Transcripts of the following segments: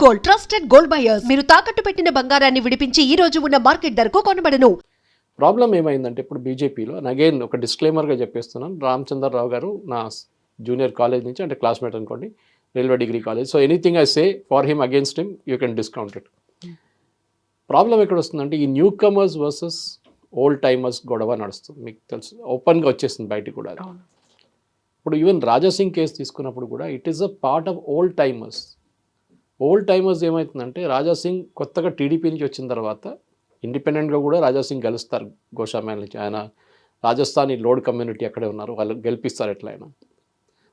Gold, trusted gold buyers. మీరు తాకట్టు పెట్టిన బంగారాన్ని విడిపించి ఈ రోజు ఉన్న మార్కెట్ ధరకు కొనబడను. ప్రాబ్లం ఏమైందంటే ఇప్పుడు బీజేపీలో అగైన్ ఒక డిస్క్లైమర్గా చెప్పేస్తున్నాను, రామచంద్రరావు గారు నా జూనియర్ కాలేజ్ నుంచి, అంటే క్లాస్మేట్ అనుకోండి, railway degree college. So anything I say far him against him you can discount it. Problem ఎక్కడ వస్తుందంటే ఈ new comers versus old timers గొడవ నడుస్తుంది. మీకు తెలుసు, ఓపెన్గా వచ్చేస్తుంది బయటికి కూడా. ఇప్పుడు ఈవెన్ రాజాసింగ్ కేసు తీసుకున్నప్పుడు కూడా it is a part of old timers. Old timers ఏమవుతుందంటే రాజాసింగ్ కొత్తగా టీడీపీ నుంచి వచ్చిన తర్వాత ఇండిపెండెంట్గా కూడా రాజాసింగ్ గెలుస్తారు గోషామహల్ నుంచి. ఆయన రాజస్థానీ లోడ్ కమ్యూనిటీ అక్కడే ఉన్నారు, వాళ్ళు గెలిపిస్తారు ఎట్లయినా.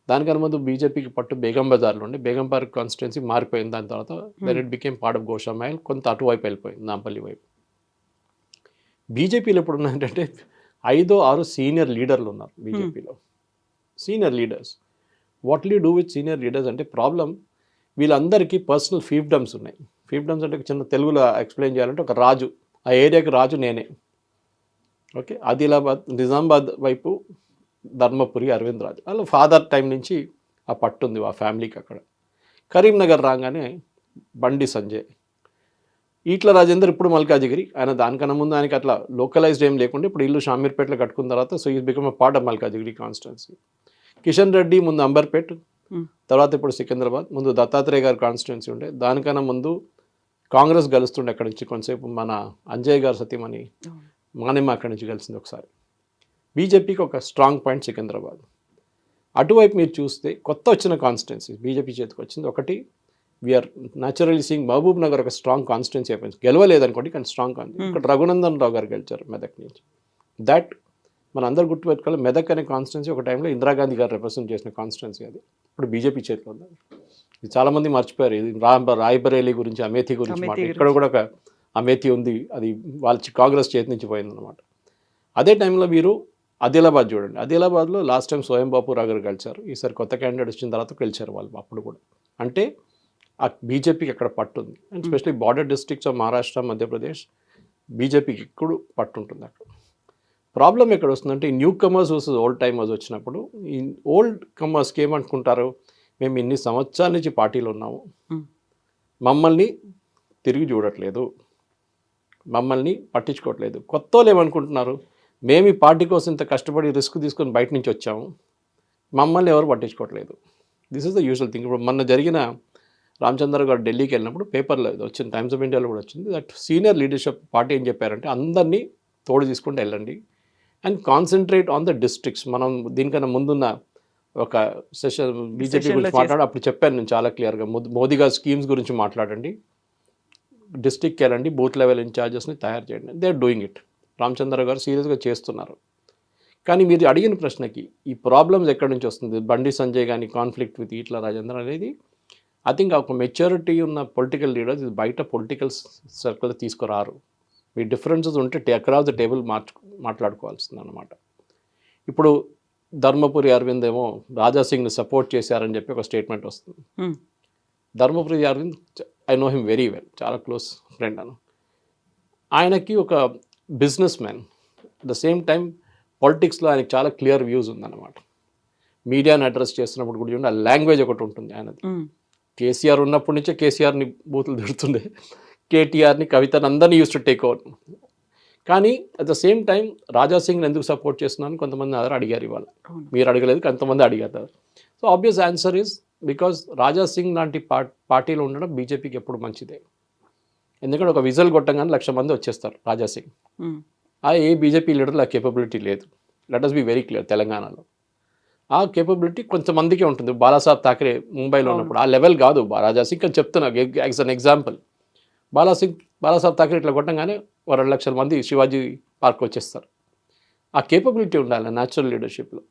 దానికన్నా ముందు బీజేపీకి పట్టు బేగం బజార్లో ఉండి బేగం పార్క్ కాన్స్టిట్యున్సీ మారిపోయింది. దాని తర్వాత then it became part of Goshamahal, కొంత అటువైపు వెళ్ళిపోయింది, నాంపల్లి వైపు. బీజేపీలో ఇప్పుడు ఉన్నాయంటే 5-6 సీనియర్ లీడర్లు ఉన్నారు బీజేపీలో, senior leaders. What you do with senior leaders అంటే ప్రాబ్లం, వీళ్ళందరికీ పర్సనల్ ఫీఫ్డమ్స్ ఉన్నాయి. ఫీఫ్డమ్స్ అంటే చిన్న తెలుగులో ఎక్స్ప్లెయిన్ చేయాలంటే ఒక రాజు, ఆ ఏరియాకి రాజు నేనే. ఓకే, ఆదిలాబాద్ నిజామాబాద్ వైపు ధర్మపురి అరవింద్ రాజు, వాళ్ళ ఫాదర్ టైం నుంచి ఆ పట్టుంది ఆ ఫ్యామిలీకి అక్కడ. కరీంనగర్ రాగానే బండి సంజయ్, ఈట్ల రాజేందర్ ఇప్పుడు మల్కాజిగిరి, ఆయన దానికన్నా ముందు ఆయనకి అట్లా లోకలైజ్డ్ ఏం లేకుండా ఇప్పుడు ఇల్లు షామీర్పేటలో కట్టుకున్న తర్వాత so is become a part of Malkajgiri constituency. Kishan Reddy ముందు అంబర్పేట్, తర్వాత ఇప్పుడు సికింద్రాబాద్, ముందు దత్తాత్రేయ గారి కాన్స్టిట్యున్సీ ఉండే, దానికన్నా ముందు కాంగ్రెస్ గెలుస్తుండే అక్కడి నుంచి కొంతసేపు. మన అంజయ్ గారు సతీమణి మానేమ అక్కడి నుంచి కలిసింది ఒకసారి. బీజేపీకి ఒక స్ట్రాంగ్ పాయింట్ సికింద్రాబాద్. అటువైపు మీరు చూస్తే కొత్త వచ్చిన కాన్స్టిట్యున్సీ బీజేపీ చేతికి వచ్చింది ఒకటి. We're naturally seeing Mahabubnagar ఒక స్ట్రాంగ్ కాన్స్టిట్యున్సీ అయిపోయింది, గెలవలేదనుకోండి కానీ స్ట్రాంగ్ కాన్స్టిట్యున్సీ. ఇక్కడ రఘునందన్ రావు గారు గెలిచారు మెదక్ నుంచి. దట్ మన అందరు గుర్తుపెట్టుకోవాలి, మెదక్ అనే కాన్స్టిట్యున్సీ ఒక టైంలో ఇందిరాగాంధీ గారు రిప్రజెంట్ చేసిన కాన్స్టిట్యున్సీ, అది ఇప్పుడు బీజేపీ చేతిలో ఉంది. ఇది చాలామంది మర్చిపోయారు. ఇది రాయ్బరేలీ గురించి, అమేథీ గురించి మాట, ఇక్కడ కూడా ఒక అమేథీ ఉంది, అది వాళ్ళ కాంగ్రెస్ చేతి నుంచి పోయిందన్నమాట. అదే టైంలో మీరు ఆదిలాబాద్ చూడండి, ఆదిలాబాద్లో లాస్ట్ టైం స్వయం బాపురావు గారు గెలిచారు, ఈసారి కొత్త క్యాండిడేట్ వచ్చిన తర్వాత గెలిచారు వాళ్ళు అప్పుడు కూడా. అంటే ఆ బీజేపీకి అక్కడ పట్టుంది. And specially border districts of Maharashtra, Madhya Pradesh బీజేపీకి ఇప్పుడు పట్టుంటుంది అక్కడ. ప్రాబ్లం ఎక్కడ వస్తుందంటే ఈ new comers versus old timers వచ్చినప్పుడు ఈ ఓల్డ్ కమర్స్కి ఏమనుకుంటారు, మేము ఇన్ని సంవత్సరాల నుంచి పార్టీలో ఉన్నాము, మమ్మల్ని తిరిగి చూడట్లేదు, మమ్మల్ని పట్టించుకోవట్లేదు. కొత్త వాళ్ళు ఏమనుకుంటున్నారు, మేము ఈ పార్టీ కోసం ఇంత కష్టపడి రిస్క్ తీసుకొని బయట నుంచి వచ్చాము, మమ్మల్ని ఎవరు పట్టించుకోవట్లేదు. This is the usual thing. ఇప్పుడు మొన్న జరిగిన రామచంద్ర గారు ఢిల్లీకి వెళ్ళినప్పుడు పేపర్లో వచ్చింది, టైమ్స్ ఆఫ్ ఇండియాలో కూడా వచ్చింది, దట్ సీనియర్ లీడర్షిప్ పార్టీ ఏం చెప్పారంటే అందరినీ తోడు తీసుకుంటూ వెళ్ళండి and concentrate on the districts. మనం దీనికన్నా ముందున్న ఒక సెషన్ బీజేపీ గురించి మాట్లాడి అప్పుడు చెప్పాను నేను చాలా క్లియర్గా, మోదీ గారి స్కీమ్స్ గురించి మాట్లాడండి, డిస్ట్రిక్ట్కి వెళ్ళండి, బూత్ లెవెల్ ఇన్ఛార్జెస్ని తయారు చేయండి. They are doing it. Ramachandra గారు సీరియస్గా చేస్తున్నారు. కానీ మీరు అడిగిన ప్రశ్నకి ఈ ప్రాబ్లమ్స్ ఎక్కడి నుంచి వస్తుంది, బండి సంజయ్ కానీ కాన్ఫ్లిక్ట్ విత్ ఈట్ల రాజేందర్ అనేది, ఐ థింక్ ఒక మెచ్యూరిటీ ఉన్న పొలిటికల్ లీడర్స్ ఇది బయట పొలిటికల్ సర్కిల్ తీసుకురారు. మీ డిఫరెన్సెస్ ఉంటే అక్రాస్ ద టేబుల్ మాట్లాడుకోవాల్సింది అన్నమాట. ఇప్పుడు ధర్మపురి అరవింద్ ఏమో రాజాసింగ్ని సపోర్ట్ చేశారని చెప్పి ఒక స్టేట్మెంట్ వస్తుంది. Dharmapuri Arvind I know him very well, చాలా క్లోజ్ ఫ్రెండ్ అను. ఆయనకి ఒక business man, the same time పాలిటిక్స్లో ఆయనకి చాలా క్లియర్ వ్యూస్ ఉందన్నమాట. మీడియాని అడ్రస్ చేస్తున్నప్పుడు కూడా చూడండి, ఆ లాంగ్వేజ్ ఒకటి ఉంటుంది ఆయనది. కేసీఆర్ ఉన్నప్పటి నుంచే కేసీఆర్ని బూతులు తిడుతుండే, కేటీఆర్ని, కవితని అందరినీ యూస్ టు టేక్ ఓవర్. కానీ అట్ ద సేమ్ టైం రాజాసింగ్ని ఎందుకు సపోర్ట్ చేస్తున్నాను కొంతమంది అందరూ అడిగారు, ఇవాళ మీరు అడగలేదు కొంతమంది అడిగారు. So obvious answer is because Rajasingh లాంటి పార్టీలో ఉండడం బీజేపీకి ఎప్పుడు మంచిదే. ఎందుకంటే ఒక విజల్ కొట్టంగానే 1,00,000 మంది వచ్చేస్తారు రాజాసింగ్. ఏ బీజేపీ లీడర్లో ఆ కేపబిలిటీ లేదు. Let us be very clear, తెలంగాణలో ఆ కేపబిలిటీ కొంతమందికే ఉంటుంది. బాలాసాహెబ్ థాకరే ముంబైలో ఉన్నప్పుడు ఆ లెవెల్ కాదు రాజాసింగ్ అని చెప్తున్నా as an example. Balasaheb Thackeray ఇట్లా కొట్టంగానే 2,00,000 మంది శివాజీ పార్క్ వచ్చేస్తారు. ఆ కేపబిలిటీ ఉండాలి న్యాచురల్ లీడర్షిప్లో.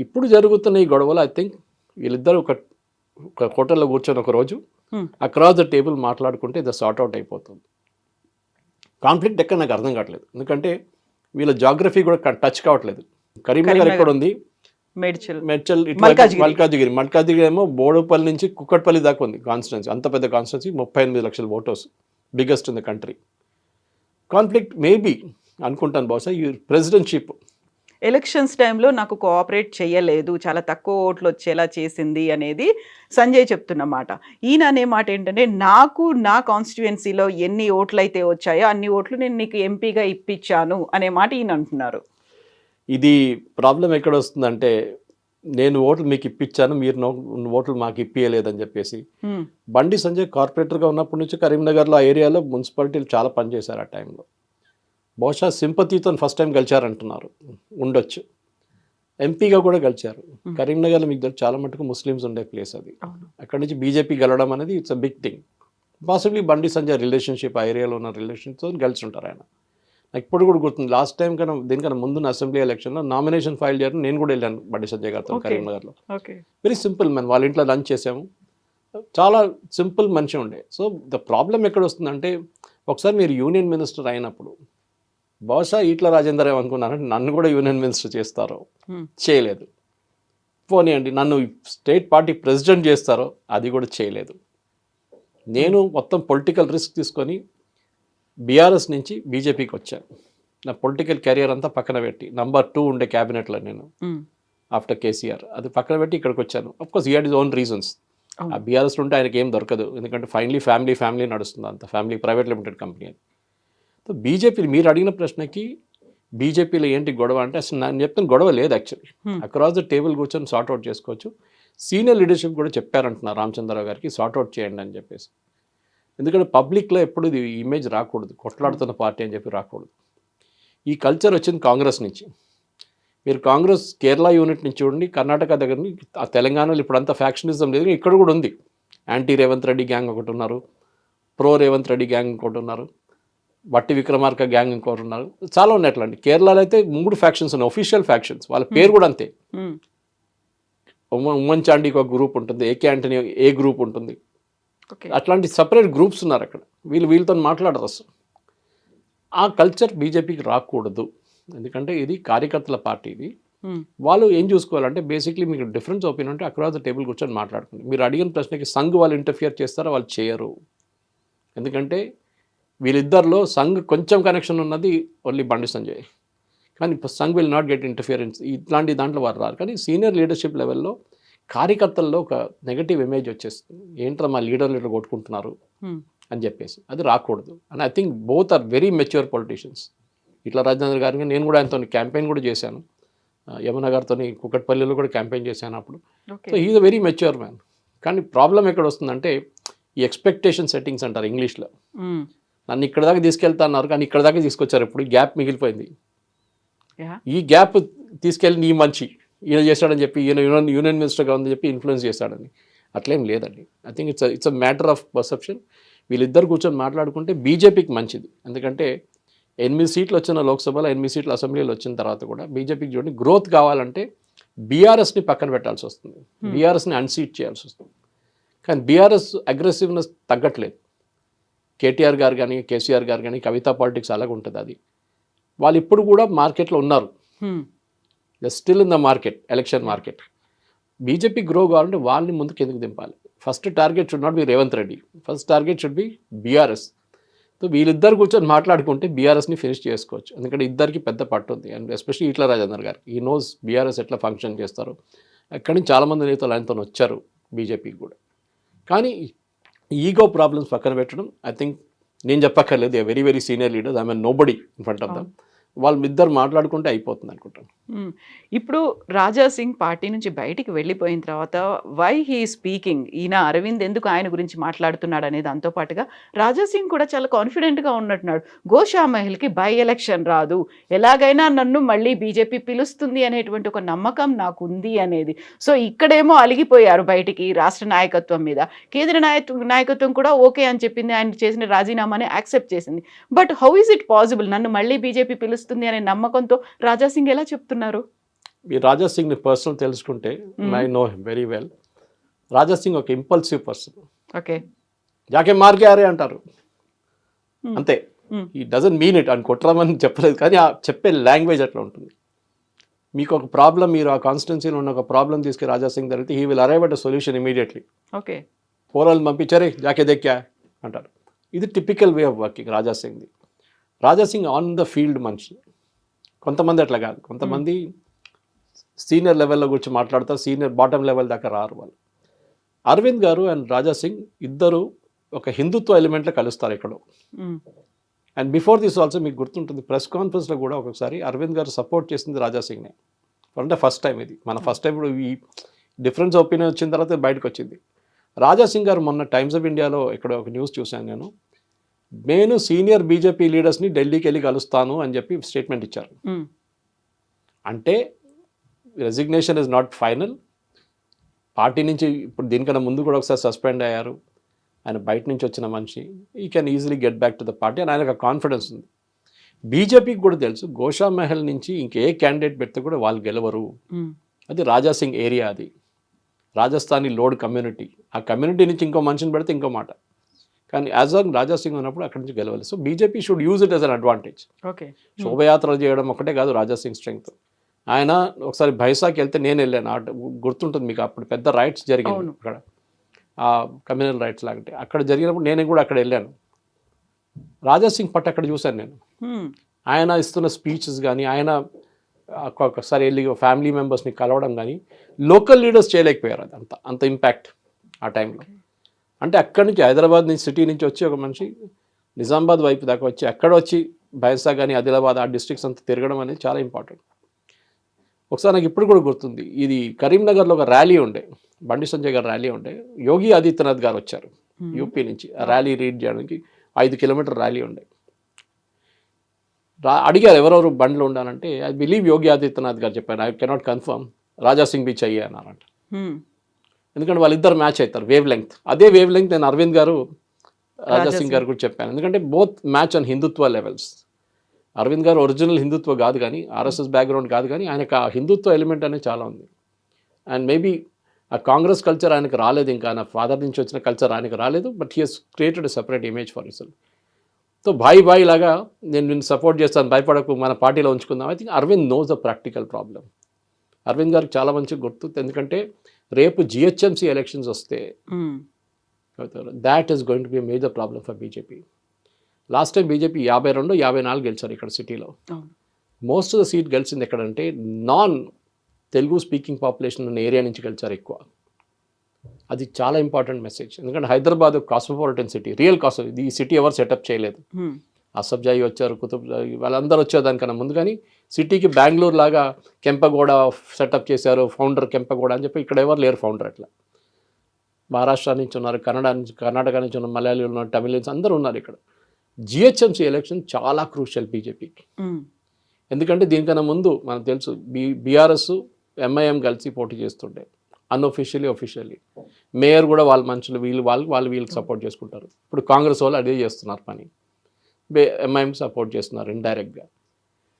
ఇప్పుడు జరుగుతున్న ఈ గొడవలు ఐ థింక్ వీళ్ళిద్దరూ ఒక హోటల్లో కూర్చొని ఒక రోజు అక్రాస్ ద టేబుల్ మాట్లాడుకుంటే ఇది సార్ట్ అవుట్ అయిపోతుంది. కాన్ఫ్లిక్ట్ ఎక్కడ నాకు అర్థం కావట్లేదు, ఎందుకంటే వీళ్ళ జాగ్రఫీ కూడా టచ్ కావట్లేదు. కరీంనగర్ ఎక్కడ ఉంది, మెడ్చల్ మల్కాజిగిరి ఏమో బోడుపల్లి నుంచి కుక్కట్పల్లి దాకా ఉంది కాన్స్టిట్యున్సీ, అంత పెద్ద కాన్స్టిట్యున్సీ, 38 లక్షల voters, biggest in the country. Conflict maybe అనుకుంటాను బహుశా ఈ ప్రెసిడెంట్షిప్ ఎలక్షన్స్ టైంలో నాకు కోఆపరేట్ చేయలేదు, చాలా తక్కువ ఓట్లు వచ్చేలా చేసింది అనేది సంజయ్ చెప్తున్నమాట. ఈయన అనే మాట ఏంటంటే, నాకు నా కాన్స్టిట్యుయెన్సీలో ఎన్ని ఓట్లు అయితే వచ్చాయో అన్ని ఓట్లు నేను నీకు ఎంపీగా ఇప్పించాను అనే మాట ఈయన అంటున్నారు. ఇది ప్రాబ్లం ఎక్కడ వస్తుందంటే, నేను ఓట్లు మీకు ఇప్పించాను, మీరు ఓట్లు మాకు ఇప్పియలేదని చెప్పేసి. బండి సంజయ్ కార్పొరేటర్గా ఉన్నప్పటి నుంచి కరీంనగర్లో ఆ ఏరియాలో మున్సిపాలిటీలు చాలా పనిచేశారు ఆ టైంలో. బహుశా సింపతితో ఫస్ట్ టైం గెలిచారంటున్నారు, ఉండొచ్చు. ఎంపీగా కూడా గెలిచారు. కరీంనగర్లో మీకు చాలా మటుకు ముస్లిమ్స్ ఉండే ప్లేస్ అది. అక్కడి నుంచి బీజేపీ గెలవడం అనేది it's a big thing. Possibly Bandi Sanjay relationship, ఆ ఏరియాలో ఉన్న రిలేషన్తో గెలిచి ఉంటారు ఆయన. నాకు ఇప్పుడు కూడా గుర్తుంది, లాస్ట్ టైం కన్నా దీనికన్నా ముందున్న అసెంబ్లీ ఎలక్షన్లో నామినేషన్ ఫైల్ చేయడం నేను కూడా వెళ్ళాను బండి సంజయ్ గారితో కరీంనగర్లో. వెరీ సింపుల్ మ్యాన్, వాళ్ళ ఇంట్లో లంచ్ చేసాము, చాలా సింపుల్ మనిషి ఉండే. సో ద ప్రాబ్లం ఎక్కడ వస్తుందంటే, ఒకసారి మీరు యూనియన్ మినిస్టర్ అయినప్పుడు బహుశా ఈట్ల రాజేందర్ ఏమనుకున్నారంటే నన్ను కూడా యూనియన్ మినిస్టర్ చేస్తారో, చేయలేదు. పోనీయండి నన్ను స్టేట్ పార్టీ ప్రెసిడెంట్ చేస్తారో, అది కూడా చేయలేదు. నేను మొత్తం పొలిటికల్ రిస్క్ తీసుకొని బీఆర్ఎస్ నుంచి బీజేపీకి వచ్చాను. నా పొలిటికల్ కెరియర్ అంతా పక్కన పెట్టి, నంబర్ 2 ఉండే క్యాబినెట్లో నేను ఆఫ్టర్ కేసీఆర్, అది పక్కన పెట్టి ఇక్కడికి వచ్చాను. Of course he had his own reasons. ఆ బీఆర్ఎస్లో ఉంటే ఆయనకి ఏం దొరకదు, ఎందుకంటే ఫైనలీ ఫ్యామిలీ నడుస్తుంది, అంత ఫ్యామిలీ ప్రైవేట్ లిమిటెడ్ కంపెనీ అని. సో బీజేపీ, మీరు అడిగిన ప్రశ్నకి బీజేపీలో ఏంటి గొడవ అంటే, అసలు నేను చెప్తాను గొడవ లేదు యాక్చువల్లీ. అక్రాస్ ద టేబుల్ కూర్చొని సార్ట్అవుట్ చేసుకోవచ్చు. సీనియర్ లీడర్షిప్ కూడా చెప్పారంటున్నారు రామచంద్రరావు గారికి, సార్ట్అవుట్ చేయండి అని చెప్పేసి. ఎందుకంటే పబ్లిక్లో ఎప్పుడు ఇది ఇమేజ్ రాకూడదు, కొట్లాడుతున్న పార్టీ అని చెప్పి రాకూడదు. ఈ కల్చర్ వచ్చింది కాంగ్రెస్ నుంచి. మీరు కాంగ్రెస్ కేరళ యూనిట్ నుంచి చూడండి, కర్ణాటక దగ్గర నుంచి, ఆ తెలంగాణలో ఇప్పుడు అంత ఫ్యాక్షనిజం లేదు, ఇక్కడ కూడా ఉంది. యాంటీ రేవంత్ రెడ్డి గ్యాంగ్ ఒకటి ఉన్నారు, ప్రో రేవంత్ రెడ్డి గ్యాంగ్ ఇంకోటి ఉన్నారు, బట్టి విక్రమార్క గ్యాంగ్ ఇంకోటి ఉన్నారు, చాలా ఉన్నాయి అట్లాంటి. కేరళలో అయితే 3 ఫ్యాక్షన్స్ ఉన్నాయి, ఒఫీషియల్ ఫ్యాక్షన్స్, వాళ్ళ పేరు కూడా అంతే. ఉమ్మన్ చాండీకి ఒక గ్రూప్ ఉంటుంది, ఏకే ఆంటనీ ఏ గ్రూప్ ఉంటుంది, అట్లాంటి సపరేట్ గ్రూప్స్ ఉన్నారు అక్కడ. వీళ్ళతో మాట్లాడరు అసలు. ఆ కల్చర్ బీజేపీకి రాకూడదు, ఎందుకంటే ఇది కార్యకర్తల పార్టీ. ఇది వాళ్ళు ఏం చూసుకోవాలంటే, బేసిక్లీ మీకు డిఫరెన్స్ ఒపీనియన్ ఉంటే అక్రాస్ ద టేబుల్ కూర్చొని మాట్లాడుకోండి. మీరు అడిగిన ప్రశ్నకి సంఘ్ వాళ్ళు ఇంటర్ఫియర్ చేస్తారో, వాళ్ళు చేయరు. ఎందుకంటే వీళ్ళిద్దరిలో సంఘ్ కొంచెం కనెక్షన్ ఉన్నది ఓన్లీ బండి సంజయ్, కానీ Sangh will not get interference. ఇట్లాంటి దాంట్లో వారు రారు. కానీ సీనియర్ లీడర్షిప్ లెవెల్లో కార్యకర్తల్లో ఒక నెగటివ్ ఇమేజ్ వచ్చేస్తుంది, ఏంట్రా మా లీడర్లు కొట్టుకుంటున్నారు అని చెప్పేసి. అది రాకూడదు. And I think both are very mature politicians. ఇట్లా రాజేంద్ర గారికి నేను కూడా ఆయనతో క్యాంపెయిన్ కూడా చేశాను, యమున గారితో కుకట్పల్లిలో కూడా క్యాంపెయిన్ చేశాను అప్పుడు. So he's a very mature man. కానీ ప్రాబ్లం ఎక్కడ వస్తుందంటే, ఈ ఎక్స్పెక్టేషన్ సెట్టింగ్స్ అంటారు ఇంగ్లీష్లో. నన్ను ఇక్కడ దాకా తీసుకెళ్తా అన్నారు, కానీ ఇక్కడ దాకా తీసుకొచ్చారు. ఇప్పుడు గ్యాప్ మిగిలిపోయింది. ఈ గ్యాప్ తీసుకెళ్ళి నీ మంచి ఈయన చేశాడని చెప్పి, ఈయన యూనియన్ మినిస్టర్గా ఉందని చెప్పి ఇన్ఫ్లుయెన్స్ చేశాడని అట్లేం లేదండి. I think it's a matter of perception. వీళ్ళిద్దరు కూర్చొని మాట్లాడుకుంటే బీజేపీకి మంచిది. ఎందుకంటే 8 సీట్లు వచ్చిన లోక్సభలో, 8 సీట్లు అసెంబ్లీలో వచ్చిన తర్వాత కూడా బీజేపీకి చూడండి, గ్రోత్ కావాలంటే బీఆర్ఎస్ని పక్కన పెట్టాల్సి వస్తుంది, బీఆర్ఎస్ని అన్సీట్ చేయాల్సి వస్తుంది. కానీ బీఆర్ఎస్ అగ్రెసివ్నెస్ తగ్గట్లేదు. కేటీఆర్ గారు కానీ, కేసీఆర్ గారు కానీ, కవితా పాలిటిక్స్ అలాగే ఉంటుంది. అది వాళ్ళు ఇప్పుడు కూడా మార్కెట్లో ఉన్నారు, still in the market, election market. BJP grow కావాలంటే వాళ్ళని ముందుకు ఎందుకు దింపాలి? First target should not be Revanth Reddy, first target should be BRS. So వీళ్ళిద్దరు కూర్చొని మాట్లాడుకుంటే బీఆర్ఎస్ని ఫినిష్ చేసుకోవచ్చు. ఎందుకంటే ఇద్దరికి పెద్ద పట్టు ఉంది, అండ్ ఎస్పెషల్లీ ఈట్ల రాజేందర్ గారు, ఈ నోస్ బీఆర్ఎస్ ఎట్లా ఫంక్షన్ చేస్తారు. అక్కడి నుంచి చాలామంది నేతలు ఆయనతో వచ్చారు బీజేపీకి కూడా. కానీ ఈగో ప్రాబ్లమ్స్ పక్కన పెట్టడం, ఐ థింక్ నేను చెప్పక్కర్లేదు, they very very senior leaders, I mean nobody in front of them. వాళ్ళిద్దరు మాట్లాడుకుంటే అయిపోతుంది అనుకుంటాను. ఇప్పుడు రాజా సింగ్ పార్టీ నుంచి బయటికి వెళ్ళిపోయిన తర్వాత వై హీ స్పీకింగ్, ఈయన అరవింద్ ఎందుకు ఆయన గురించి మాట్లాడుతున్నాడు అనే దాంతో పాటుగా రాజా సింగ్ కూడా చాలా కాన్ఫిడెంట్గా ఉన్నట్టున్నాడు. గోషా మహిళకి బై ఎలక్షన్ రాదు, ఎలాగైనా నన్ను మళ్ళీ బీజేపీ పిలుస్తుంది అనేటువంటి ఒక నమ్మకం నాకు ఉంది అనేది. సో ఇక్కడేమో అలిగిపోయారు బయటికి రాష్ట్ర నాయకత్వం మీద. కేంద్ర నాయకత్వం కూడా ఓకే అని చెప్పింది, ఆయన చేసిన రాజీనామాని యాక్సెప్ట్ చేసింది. But how is it possible, నన్ను మళ్ళీ బీజేపీ పిలుస్తుంది అనే నమ్మకంతో రాజా సింగ్ ఎలా చెప్తున్నారు? ఈ రాజా సింగ్ని పర్సనల్ తెలుసుకుంటే I know him very well. Raja Singh ఒక ఇంపల్సివ్ పర్సన్. ఓకే, జాకే మార్కే ఆరే అంటారు అంతే. ఈ డజంట్ మీన్ ఇట్ అని కొట్టరామని చెప్పలేదు, కానీ ఆ చెప్పే లాంగ్వేజ్ అట్లా ఉంటుంది. మీకు ఒక ప్రాబ్లం, మీరు ఆ కాన్స్టిట్యున్సీలో ఉన్న ఒక ప్రాబ్లం తీసుకుని రాజా సింగ్ జరిగితే he will arrive at a solution immediately. Okay, పోరాలు పంపించారే జాకే దెక్కా అంటారు. ఇది typical way of working Raja సింగ్ది. Raja Singh on the field మనిషి, కొంతమంది అట్లా కాదు, కొంతమంది సీనియర్ లెవెల్లో గురించి మాట్లాడతారు, సీనియర్ బాటమ్ లెవెల్ దాకా రారు వాళ్ళు. అరవింద్ గారు అండ్ రాజా సింగ్ ఇద్దరు ఒక హిందుత్వ ఎలిమెంట్లో కలుస్తారు ఎక్కడో. అండ్ బిఫోర్ దిస్ ఆల్సో మీకు గుర్తుంటుంది, ప్రెస్ కాన్ఫరెన్స్లో కూడా ఒకసారి అరవింద్ గారు సపోర్ట్ చేసింది రాజా సింగ్నే. అంటే ఫస్ట్ టైం ఇది, మన ఫస్ట్ టైం ఇప్పుడు ఈ డిఫరెన్స్ ఒపీనియన్ వచ్చిన తర్వాత బయటకు వచ్చింది. రాజా సింగ్ గారు మొన్న టైమ్స్ ఆఫ్ ఇండియాలో ఇక్కడ ఒక న్యూస్ చూశాను నేను సీనియర్ బీజేపీ లీడర్స్ని ఢిల్లీకి వెళ్ళి కలుస్తాను అని చెప్పి స్టేట్మెంట్ ఇచ్చారు. అంటే resignation is not final. Party నుంచి ఇప్పుడు దీనికన్నా ముందు కూడా ఒకసారి సస్పెండ్ అయ్యారు, ఆయన బయట నుంచి వచ్చిన మనిషి, ఈ can easily get back to the party అని ఆయనకు కాన్ఫిడెన్స్ ఉంది. బీజేపీకి కూడా తెలుసు గోషా మహల్ నుంచి ఇంకే క్యాండిడేట్ పెడితే కూడా వాళ్ళు గెలవరు. అది రాజా సింగ్ ఏరియా, అది రాజస్థానీ లోడ్ కమ్యూనిటీ. ఆ కమ్యూనిటీ నుంచి ఇంకో మనిషిని పెడితే ఇంకో మాట, కానీ యాజ్ ఆన్ రాజా సింగ్ ఉన్నప్పుడు అక్కడి నుంచి గెలవాలి. So BJP should use it as an advantage. Okay, శోభయాత్రలు చేయడం ఒకటే కాదు రాజా సింగ్ స్ట్రెంగ్త్. ఆయన ఒకసారి భైసాకి వెళ్తే నేను వెళ్ళాను, గుర్తుంటుంది మీకు, అప్పుడు పెద్ద రైట్స్ జరిగింది అక్కడ, ఆ కమ్యూనల్ రైట్స్ లాంటి అక్కడ జరిగినప్పుడు నేను కూడా అక్కడ వెళ్ళాను. రాజా సింగ్ పట్టు అక్కడ చూశాను నేను. ఆయన ఇస్తున్న స్పీచెస్ కానీ, ఆయన ఒక్కొక్కసారి వెళ్ళి ఫ్యామిలీ మెంబర్స్ని కలవడం కానీ లోకల్ లీడర్స్ చేయలేకపోయారు. అది అంత ఇంపాక్ట్ ఆ టైంలో. అంటే అక్కడి నుంచి హైదరాబాద్ నుంచి సిటీ నుంచి వచ్చి ఒక మనిషి నిజామాబాద్ వైపు దాకా వచ్చి అక్కడ వచ్చి బైసా కానీ ఆదిలాబాద్ ఆ డిస్ట్రిక్ట్స్ అంతా తిరగడం అనేది చాలా ఇంపార్టెంట్. ఒకసారి నాకు ఇప్పుడు కూడా గుర్తుంది, ఇది కరీంనగర్లో ఒక ర్యాలీ ఉండే, బండి సంజయ్ గారు ర్యాలీ ఉండే, యోగి ఆదిత్యనాథ్ గారు వచ్చారు యూపీ నుంచి ఆ ర్యాలీ రీడ్ చేయడానికి. 5 కిలోమీటర్ ర్యాలీ ఉండే. అడిగారు ఎవరెవరు బండ్లు ఉండాలంటే, ఐ బిలీవ్ యోగి ఆదిత్యనాథ్ గారు చెప్పారు, I cannot confirm, Raja Singh బి చెయ్యి అన్నారంట. ఎందుకంటే వాళ్ళిద్దరు మ్యాచ్ అవుతారు వేవ్ లెంగ్త్. అదే వేవ్ లెంగ్త్ నేను అరవింద్ గారు రాజా సింగ్ గారు కూడా చెప్పాను, ఎందుకంటే both match on Hindutva levels. Arvind గారు ఒరిజినల్ హిందుత్వ కాదు కానీ, ఆర్ఎస్ఎస్ బ్యాక్గ్రౌండ్ కాదు కానీ, ఆయనకు ఆ హిందుత్వ ఎలిమెంట్ అనేది చాలా ఉంది. అండ్ మేబీ ఆ కాంగ్రెస్ కల్చర్ ఆయనకు రాలేదు, ఇంకా నా ఫాదర్ నుంచి వచ్చిన కల్చర్ ఆయనకు రాలేదు, but he has created a separate image for himself. So బాయ్ లాగా నేను నిన్ను సపోర్ట్ చేస్తాను, భయపడకు, మన పార్టీలో ఉంచుకుందాం. I think Arvind knows the practical problem. Arvind గారికి చాలా మంచి గుర్తు, ఎందుకంటే రేపు జిహెచ్ఎంసీ ఎలక్షన్స్ వస్తే that is going to be major problem for BJP. Last time BJP 52, 54 గెలిచారు ఇక్కడ సిటీలో. మోస్ట్ ఆఫ్ ద సీట్ గెలిచింది ఎక్కడంటే నాన్ తెలుగు స్పీకింగ్ పాపులేషన్ ఉన్న ఏరియా నుంచి గెలిచారు ఎక్కువ. అది చాలా ఇంపార్టెంట్ మెసేజ్, ఎందుకంటే హైదరాబాద్ కాస్మోపాలిటన్ సిటీ, రియల్ ఈ సిటీ ఎవరు సెటప్ చేయలేదు. అసబ్జాయి వచ్చారు, కుతుబ్జాయి, వాళ్ళందరూ వచ్చారు దానికన్నా ముందు. కానీ సిటీకి బెంగళూరు లాగా కెంపగౌడ సెటప్ చేశారు, ఫౌండర్ కెంపగౌడ అని చెప్పి ఇక్కడ ఎవరు లేరు ఫౌండర్. అట్లా మహారాష్ట్ర నుంచి ఉన్నారు, కర్ణాటక నుంచి ఉన్నారు, మలయాళీలు ఉన్నారు, తమిళన్స్ అందరూ ఉన్నారు ఇక్కడ. జిహెచ్ఎంసీ ఎలక్షన్ చాలా క్రూషియల్ బీజేపీకి, ఎందుకంటే దీనికన్నా ముందు మనకు తెలుసు బీఆర్ఎస్ ఎంఐఎం కలిసి పోటీ చేస్తుండే, అన్అఫీషియలీ అఫీషియల్లీ. మేయర్ కూడా వాళ్ళ మనుషులు, వీళ్ళకి సపోర్ట్ చేసుకుంటారు. ఇప్పుడు కాంగ్రెస్ వాళ్ళు అదే చేస్తున్నారు పని, ఎంఐఎం సపోర్ట్ చేస్తున్నారు ఇండైరెక్ట్గా.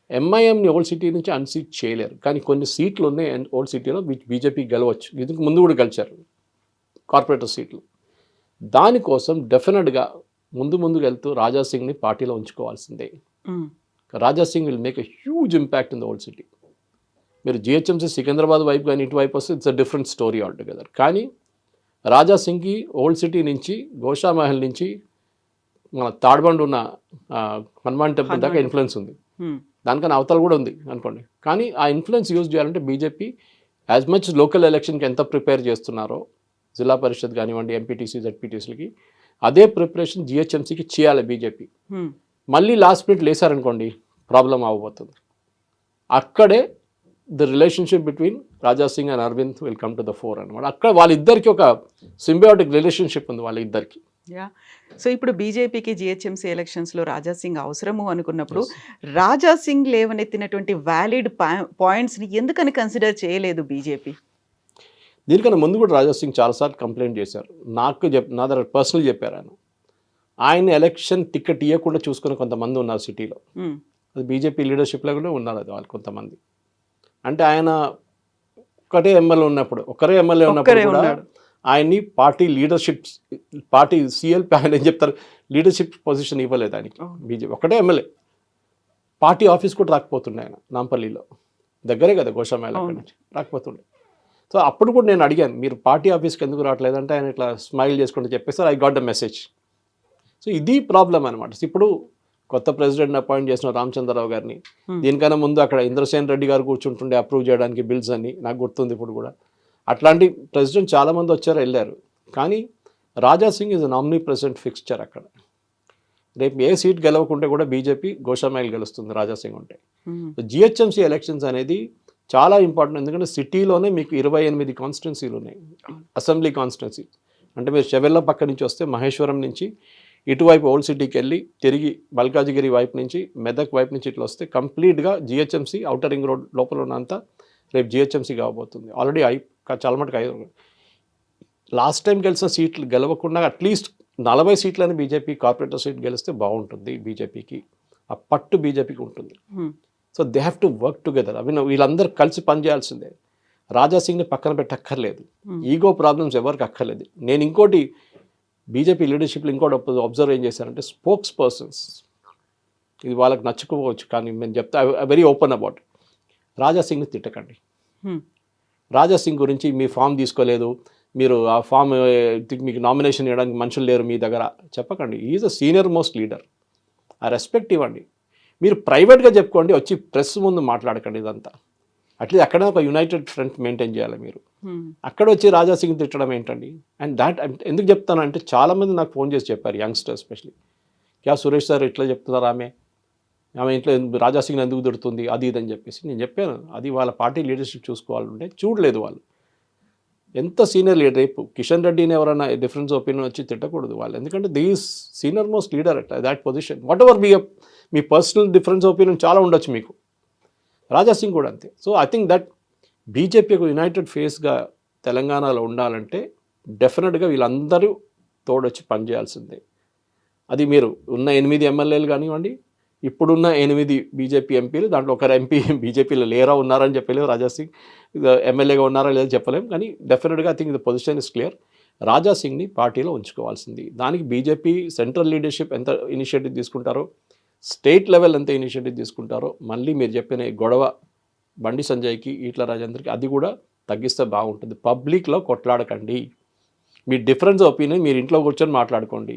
ఎంఐఎంని ఓల్డ్ సిటీ నుంచి అన్సీట్ చేయలేరు, కానీ కొన్ని సీట్లు ఉన్నాయి ఓల్డ్ సిటీలో బీజేపీ గెలవచ్చు. ఇందుకు ముందు కూడా గెలిచారు కార్పొరేటర్ సీట్లు. దానికోసం డెఫినెట్గా ముందుకు వెళ్తూ రాజా సింగ్ని పార్టీలో ఉంచుకోవాల్సిందే. Raja Singh will make a huge impact in the old city. మీరు జిహెచ్ఎంసీ సికింద్రాబాద్ వైపు కానీ ఇటువైపు వస్తే it's a different story all together. కానీ రాజా సింగ్కి ఓల్డ్ సిటీ నుంచి, గోషా మహల్ నుంచి మన తాడ్బండ్ ఉన్న హనుమాన్ టెంపుల్ దాకా ఇన్ఫ్లుయెన్స్ ఉంది. దానికన్నా అవతల కూడా ఉంది అనుకోండి. కానీ ఆ ఇన్ఫ్లుయెన్స్ యూజ్ చేయాలంటే బీజేపీ యాజ్ మచ్ లోకల్ ఎలక్షన్కి ఎంత ప్రిపేర్ చేస్తున్నారో, జిల్లా పరిషత్ కానివ్వండి, ఎంపీటీసీ, జెడ్పీటీసీలకి, అదే ప్రిపరేషన్ జిహెచ్ఎంసీకి చేయాలి బీజేపీ. మళ్ళీ లాస్ట్ మినిట్ లేసారనుకోండి ప్రాబ్లం అవ్వబోతుంది. అక్కడే the relationship between Raja Singh and Arvind will come to the fore అనమాట. అక్కడ వాళ్ళిద్దరికి ఒక సింబయోటిక్ రిలేషన్షిప్ ఉంది వాళ్ళిద్దరికి. సో ఇప్పుడు బీజేపీకి జిహెచ్ఎంసీ ఎలక్షన్స్లో రాజా సింగ్ అవసరము అనుకున్నప్పుడు రాజా సింగ్ లేవనెత్తినటువంటి వ్యాలిడ్ పాయింట్స్ని ఎందుకని కన్సిడర్ చేయలేదు బీజేపీ? దీనికన్నా ముందు కూడా రాజా సింగ్ చాలాసార్లు కంప్లైంట్ చేశారు. నా దగ్గర పర్సనల్ చెప్పారు ఆయన ఎలక్షన్ టికెట్ ఇవ్వకుండా చూసుకుని కొంతమంది ఉన్నారు సిటీలో. అది బీజేపీ లీడర్షిప్లో కూడా ఉన్నారు అది వాళ్ళు కొంతమంది. అంటే ఆయన ఒకరే ఎమ్మెల్యే ఉన్నప్పుడు కూడా ఆయన్ని పార్టీ లీడర్షిప్, పార్టీ సీఎల్పీ ఆయన ఏం చెప్తారు, లీడర్షిప్ పొజిషన్ ఇవ్వలేదు ఆయనకి. బీజేపీ ఒకటే ఎమ్మెల్యే, పార్టీ ఆఫీస్ కూడా రాకపోతుండే ఆయన. నాంపల్లిలో దగ్గరే కదా గోషామేళ, అక్కడి నుంచి రాకపోతుండే. సో అప్పుడు కూడా నేను అడిగాను, మీరు పార్టీ ఆఫీస్కి ఎందుకు రావట్లేదంటే ఆయన ఇట్లా స్మైల్ చేసుకుంటూ చెప్పేస్తారు, I got the message. So ఇది ప్రాబ్లం అనమాట. ఇప్పుడు కొత్త ప్రెసిడెంట్ అపాయింట్ చేసిన రామచంద్రరావు గారిని. దీనికన్నా ముందు అక్కడ ఇంద్రసేన్ రెడ్డి గారు కూర్చుంటుండే అప్రూవ్ చేయడానికి బిల్స్ అని నాకు గుర్తుంది ఇప్పుడు కూడా. అట్లాంటి ప్రెసిడెంట్ చాలామంది వచ్చారు వెళ్ళారు. కానీ Raja Singh is nominee president fixture అక్కడ. రేపు ఏ సీట్ గెలవకుంటే కూడా బీజేపీ గోషామైల్ గెలుస్తుంది రాజా సింగ్ ఉంటే. జిహెచ్ఎంసీ ఎలక్షన్స్ అనేది చాలా ఇంపార్టెంట్. ఎందుకంటే సిటీలోనే మీకు 28 కాన్స్టిట్యున్సీలు ఉన్నాయి, అసెంబ్లీ కాన్స్టిట్యున్సీ. అంటే మీరు చెవెళ్ళ పక్క నుంచి వస్తే మహేశ్వరం నుంచి ఇటువైపు ఓల్డ్ సిటీకి వెళ్ళి తిరిగి మల్కాజిగిరి వైపు నుంచి మెదక్ వైపు నుంచి ఇట్లా వస్తే కంప్లీట్గా జిహెచ్ఎంసీ అవుటర్ రింగ్ రోడ్ లోపల ఉన్నంత రేపు జిహెచ్ఎంసీ కాబోతుంది. ఆల్రెడీ చాలా మటుకు 5 లాస్ట్ టైం గెలిచిన సీట్లు గెలవకుండా అట్లీస్ట్ 40 సీట్లని బీజేపీ కార్పొరేటర్ సీట్ గెలిస్తే బాగుంటుంది బీజేపీకి. ఆ పట్టు బీజేపీకి ఉంటుంది. So they have to work together. వీళ్ళందరూ కలిసి పనిచేయాల్సిందే. రాజా సింగ్ని పక్కన పెట్టక్కర్లేదు. ఈగో ప్రాబ్లమ్స్ ఎవరికి అక్కర్లేదు. నేను ఇంకోటి బీజేపీ లీడర్షిప్లో ఇంకోటి అబ్జర్వ్ ఏం చేశారంటే స్పోక్స్ పర్సన్స్, ఇది వాళ్ళకి నచ్చుకోవచ్చు కానీ నేను చెప్తా వెరీ ఓపెన్ అబౌట్. రాజా సింగ్ని తిట్టకండి. రాజా సింగ్ గురించి మీ ఫామ్ తీసుకోలేదు, మీరు ఆ ఫామ్ మీకు నామినేషన్ ఇవ్వడానికి మనుషులు లేరు మీ దగ్గర చెప్పకండి. Is a senior most leader. ఆ రెస్పెక్ట్ ఇవ్వండి. మీరు ప్రైవేట్గా చెప్పుకోండి, వచ్చి ప్రెస్ ముందు మాట్లాడకండి ఇదంతా. అట్లీస్ట్ అక్కడ ఒక యునైటెడ్ ఫ్రంట్ మెయింటైన్ చేయాలి మీరు. అక్కడ వచ్చి రాజా సింగ్ తిట్టడం ఏంటండి? అండ్ దాట్ ఎందుకు చెప్తానంటే చాలామంది నాకు ఫోన్ చేసి చెప్పారు, యంగ్స్టర్ ఎస్పెషలీ, క్యా సురేష్ సార్ ఇట్లా చెప్తున్నారు, ఆమె ఇంట్లో రాజా సింగ్ ఎందుకు తిడుతుంది అది ఇది అని చెప్పేసి. నేను చెప్పాను అది వాళ్ళ పార్టీ లీడర్షిప్ చూసుకోవాలంటే చూడలేదు వాళ్ళు. ఎంత సీనియర్ లీడర్, రేపు కిషన్ రెడ్డిని ఎవరైనా డిఫరెన్స్ ఒపీనియన్ వచ్చి తిట్టకూడదు వాళ్ళు. ఎందుకంటే these senior most leader at that position. What ever me personal difference opinion చాలా ఉండొచ్చు మీకు, రాజా సింగ్ కూడా అంతే. సో ఐ థింక్ దట్ బీజేపీకి యునైటెడ్ ఫేస్గా తెలంగాణలో ఉండాలంటే డెఫినెట్గా వీళ్ళందరూ తోడొచ్చి పనిచేయాల్సిందే. అది మీరు ఉన్న 8 ఎమ్మెల్యేలు కానివ్వండి, ఇప్పుడున్న 8 బీజేపీ ఎంపీలు, దాంట్లో ఒకరు ఎంపీ బీజేపీలో లేరా ఉన్నారని చెప్పలేము, రాజా సింగ్ ఎమ్మెల్యేగా ఉన్నారా లేదా చెప్పలేము. కానీ డెఫినెట్గా I think the position is clear. రాజా సింగ్ని పార్టీలో ఉంచుకోవాల్సింది. దానికి బీజేపీ సెంట్రల్ లీడర్షిప్ ఎంత ఇనిషియేటివ్ తీసుకుంటారో, స్టేట్ లెవెల్ ఎంత ఇనిషియేటివ్ తీసుకుంటారో, మళ్ళీ మీరు చెప్పిన గొడవ బండి సంజయ్కి ఈట్ల రాజేందర్కి అది కూడా తగ్గిస్తే బాగుంటుంది. పబ్లిక్లో కొట్లాడకండి. మీ డిఫరెన్స్ ఒపీనియన్ మీరు ఇంట్లో కూర్చొని మాట్లాడుకోండి.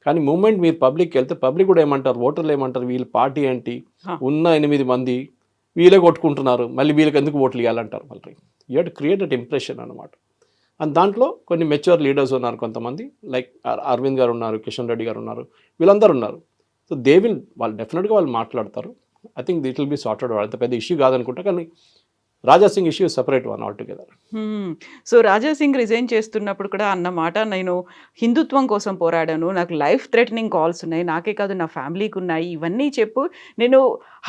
కానీ మూమెంట్ మీరు పబ్లిక్కి వెళ్తే పబ్లిక్ కూడా ఏమంటారు, ఓటర్లు ఏమంటారు, వీళ్ళ పార్టీ ఏంటి, ఉన్న 8 మంది వీళ్ళే కొట్టుకుంటున్నారు, మళ్ళీ వీళ్ళకి ఎందుకు ఓట్లు ఇవ్వాలంటారు. మళ్ళీ you have to create that impression అనమాట. అండ్ దాంట్లో కొన్ని మెచ్యూర్ లీడర్స్ ఉన్నారు కొంతమంది, లైక్ అరవింద్ గారు ఉన్నారు, కిషన్ రెడ్డి గారు ఉన్నారు, వీళ్ళందరూ ఉన్నారు. సో దే విల్, వాళ్ళు డెఫినెట్గా వాళ్ళు మాట్లాడతారు. I think it will be sorted. అంత పెద్ద ఇష్యూ కాదనుకుంటా. కానీ Raja Singh issue separate one all together. So Raja Singh resign చేస్తున్నప్పుడు కూడా అన్నమాట, నేను హిందుత్వం కోసం పోరాడాను, నాకు లైఫ్ థ్రెటనింగ్ కాల్స్ ఉన్నాయి, నాకే కాదు నా ఫ్యామిలీకి ఉన్నాయి, ఇవన్నీ చెప్పు నేను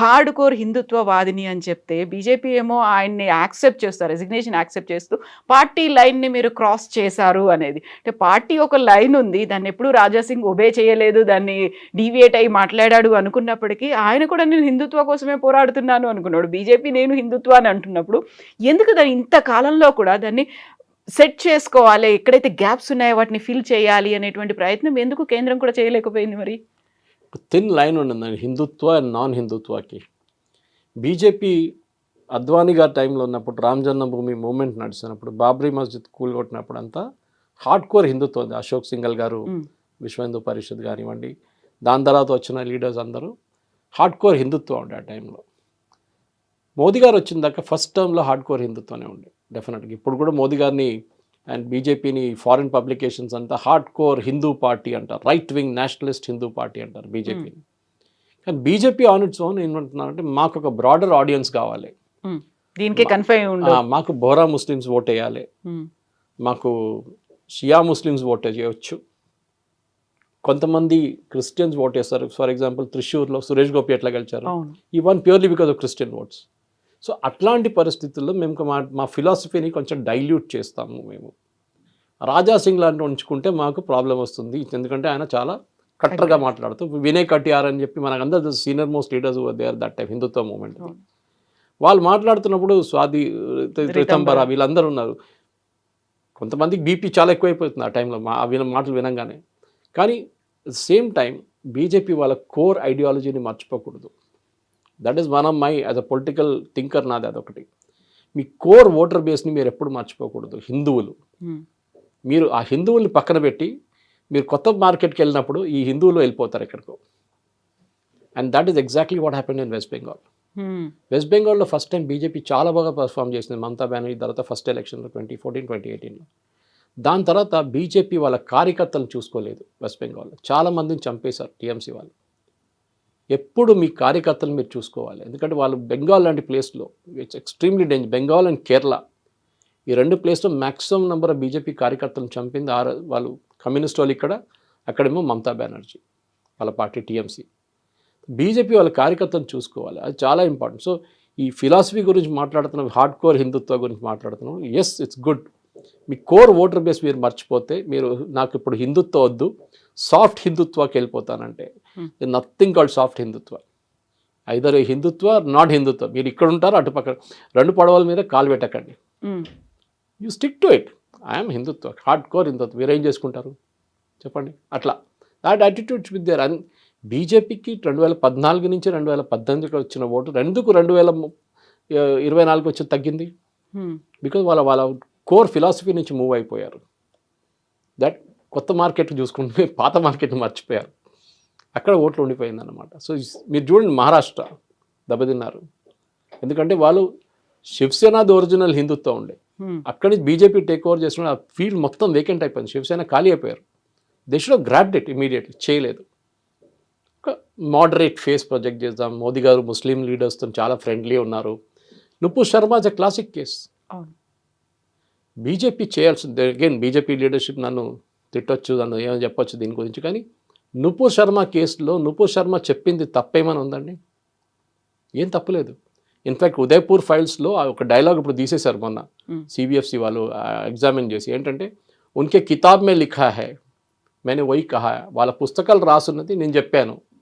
హార్డ్ కోర్ హిందుత్వవాదిని అని చెప్తే బీజేపీ ఏమో ఆయన్ని యాక్సెప్ట్ చేస్తారు, రెసిగ్నేషన్ యాక్సెప్ట్ చేస్తూ పార్టీ లైన్ని మీరు క్రాస్ చేశారు అనేది. అంటే పార్టీ ఒక లైన్ ఉంది, దాన్ని ఎప్పుడూ రాజా సింగ్ ఒబే చేయలేదు, దాన్ని డీవియేట్ అయ్యి మాట్లాడాడు అనుకున్నప్పటికీ ఆయన కూడా నేను హిందుత్వ కోసమే పోరాడుతున్నాను అనుకున్నాడు. బీజేపీ నేను హిందుత్వ అని అంటున్నప్పుడు ఎందుకు దాన్ని ఇంత కాలంలో కూడా దాన్ని సెట్ చేసుకోవాలి, ఎక్కడైతే గ్యాప్స్ ఉన్నాయో వాటిని ఫిల్ చేయాలి అనేటువంటి ప్రయత్నం ఎందుకు కేంద్రం కూడా చేయలేకపోయింది? మరి థిన్ లైన్ ఉండిందండి హిందుత్వ అండ్ నాన్ హిందుత్వకి. బీజేపీ అద్వానీ గారి టైంలో ఉన్నప్పుడు, రామ్ జన్మభూమి మూమెంట్ నడిచినప్పుడు, బాబ్రీ మస్జిద్ కూలగొట్టినప్పుడు అంతా హార్డ్ కోర్ హిందుత్వం ఉంది. అశోక్ సింగల్ గారు, విశ్వ హిందూ పరిషత్ కానివ్వండి, దాని తర్వాత వచ్చిన లీడర్స్ అందరూ హార్డ్ కోర్ హిందుత్వం ఉండే ఆ టైంలో. మోదీ గారు వచ్చిన దాకా ఫస్ట్ టర్మ్లో హార్డ్ కోర్ హిందుత్వనే ఉండే డెఫినెట్గా. ఇప్పుడు కూడా మోదీ గారిని అండ్ బీజేపీని ఫారిన్ పబ్లికేషన్స్ అంతా హార్డ్ కోర్ హిందూ పార్టీ అంటారు, right wing Nationalist Hindu party అంటారు బీజేపీని. కానీ బీజేపీ ఆన్ ఇట్స్ ఓన్ ఏమంటున్నారంటే మాకు ఒక బ్రాడర్ ఆడియన్స్ కావాలి, దీనికి కన్ఫైన్ ఉండదు, మాకు బోరా ముస్లిమ్స్ ఓట్ వేయాలి, మాకు షియా ముస్లిమ్స్ ఓట్ చేయవచ్చు, కొంతమంది క్రిస్టియన్స్ ఓట్ వేస్తారు. ఫర్ ఎగ్జాంపుల్ త్రిశూర్లో సురేష్ గోపి ఎట్లా గెలిచారు, ఈ one purely because of Christian oats. So అట్లాంటి పరిస్థితుల్లో మేము మా ఫిలాసఫీని కొంచెం డైల్యూట్ చేస్తాము. మేము రాజా సింగ్ లాంటి ఉంచుకుంటే మాకు ప్రాబ్లం వస్తుంది, ఎందుకంటే ఆయన చాలా కట్టర్గా మాట్లాడుతూ వినయ్ కటియార్ అని చెప్పి మనకందరూ senior most leaders they are that time Hindutva movement. వాళ్ళు మాట్లాడుతున్నప్పుడు స్వాతి రితంబరా వీళ్ళందరూ ఉన్నారు. కొంతమందికి బీపీ చాలా ఎక్కువైపోతుంది ఆ టైంలో మాటలు వినంగానే. కానీ సేమ్ టైం బీజేపీ వాళ్ళ కోర్ ఐడియాలజీని మర్చిపోకూడదు. That is one of my as a political thinker నాది అదొకటి. మీ కోర్ ఓటర్ బేస్ని మీరు ఎప్పుడు మర్చిపోకూడదు. హిందువులు, మీరు ఆ హిందువుల్ని పక్కన పెట్టి మీరు కొత్త మార్కెట్కి వెళ్ళినప్పుడు ఈ హిందువులు వెళ్ళిపోతారు ఎక్కడికో. And that is exactly what happened in west Bengal. West బెంగాల్లో ఫస్ట్ టైం బీజేపీ చాలా బాగా పర్ఫామ్ చేసింది మమతా బెనర్జీ తర్వాత ఫస్ట్ ఎలక్షన్లో 2014-2018లో. దాని తర్వాత బీజేపీ వాళ్ళ కార్యకర్తలను చూసుకోలేదు వెస్ట్ బెంగాల్లో, చాలామందిని చంపేశారు టీఎంసీ వాళ్ళు. ఎప్పుడు మీ కార్యకర్తలు మీరు చూసుకోవాలి, ఎందుకంటే వాళ్ళు బెంగాల్ లాంటి ప్లేస్లో it's extremely danger. Bengal and Kerala ఈ రెండు ప్లేస్లో మ్యాక్సిమం నెంబర్ ఆఫ్ బీజేపీ కార్యకర్తలను చంపింది వాళ్ళు కమ్యూనిస్ట్ వాళ్ళు ఇక్కడ, అక్కడేమో మమతా బెనర్జీ వాళ్ళ పార్టీ టీఎంసీ. బీజేపీ వాళ్ళ కార్యకర్తలను చూసుకోవాలి, అది చాలా ఇంపార్టెంట్. సో ఈ ఫిలాసఫీ గురించి మాట్లాడుతున్నాం, హార్డ్ కోర్ హిందుత్వ గురించి మాట్లాడుతున్నాం. Yes, it's good. మీ కోర్ ఓటర్ బేస్ మీరు మర్చిపోతే, మీరు నాకు ఇప్పుడు హిందుత్వ వద్దు సాఫ్ట్ హిందుత్వకి వెళ్ళిపోతానంటే nothing called soft Hindutva. Either Hindutva not Hindutva. మీరు ఇక్కడ ఉంటారు, అటుపక్క రెండు పడవల మీద కాలు పెట్టకండి. You stick to it. I'm Hindutva, hard core Hindutva. మీరు ఏం చేసుకుంటారు చెప్పండి? అట్లా that attitudes with there. And బీజేపీకి 2014 నుంచి 2018 వచ్చిన ఓటు ఎందుకు 2024 వచ్చి తగ్గింది? బికాజ్ వాళ్ళ కోర్ ఫిలాసఫీ నుంచి మూవ్ అయిపోయారు. దట్ కొత్త మార్కెట్ చూసుకుంటే పాత మార్కెట్ని మర్చిపోయారు, అక్కడ ఓట్లు ఉండిపోయింది అనమాట. సో మీరు చూడండి, మహారాష్ట్ర దెబ్బతిన్నారు, ఎందుకంటే వాళ్ళు శివసేనది ఒరిజినల్ హిందుత్వం ఉండే, అక్కడి నుంచి బీజేపీ టేక్ ఓవర్ చేసుకుని ఆ ఫీల్డ్ మొత్తం వేకెంట్ అయిపోయింది, శివసేన ఖాళీ అయిపోయారు. They should have grabbed it immediately, చేయలేదు. ఒక మోడరేట్ ఫేస్ ప్రొజెక్ట్ చేద్దాం, మోదీ గారు ముస్లిం లీడర్స్తో చాలా ఫ్రెండ్లీ ఉన్నారు. Nupur Sharma is a classic case. BJP చేయాల్సింది, అగైన్ బీజేపీ లీడర్షిప్ నన్ను తిట్టొచ్చు, నన్ను ఏమైనా చెప్పొచ్చు దీని గురించి, కానీ నుపూర్ శర్మ కేసులో నుపూర్ శర్మ చెప్పింది తప్పేమైనా ఉందండి? ఏం తప్పులేదు. ఇన్ఫ్యాక్ట్ ఉదయపూర్ ఫైల్స్లో ఒక డైలాగ్ ఇప్పుడు తీసేశారు మొన్న సిబిఎఫ్సి వాళ్ళు ఎగ్జామిన్ చేసి. ఏంటంటే ఉన్కే కితాబ్ మే లిఖా హై, మేనే వహీ కహా. వాళ్ళ పుస్తకాలు రాసున్నది నేను చెప్పాను,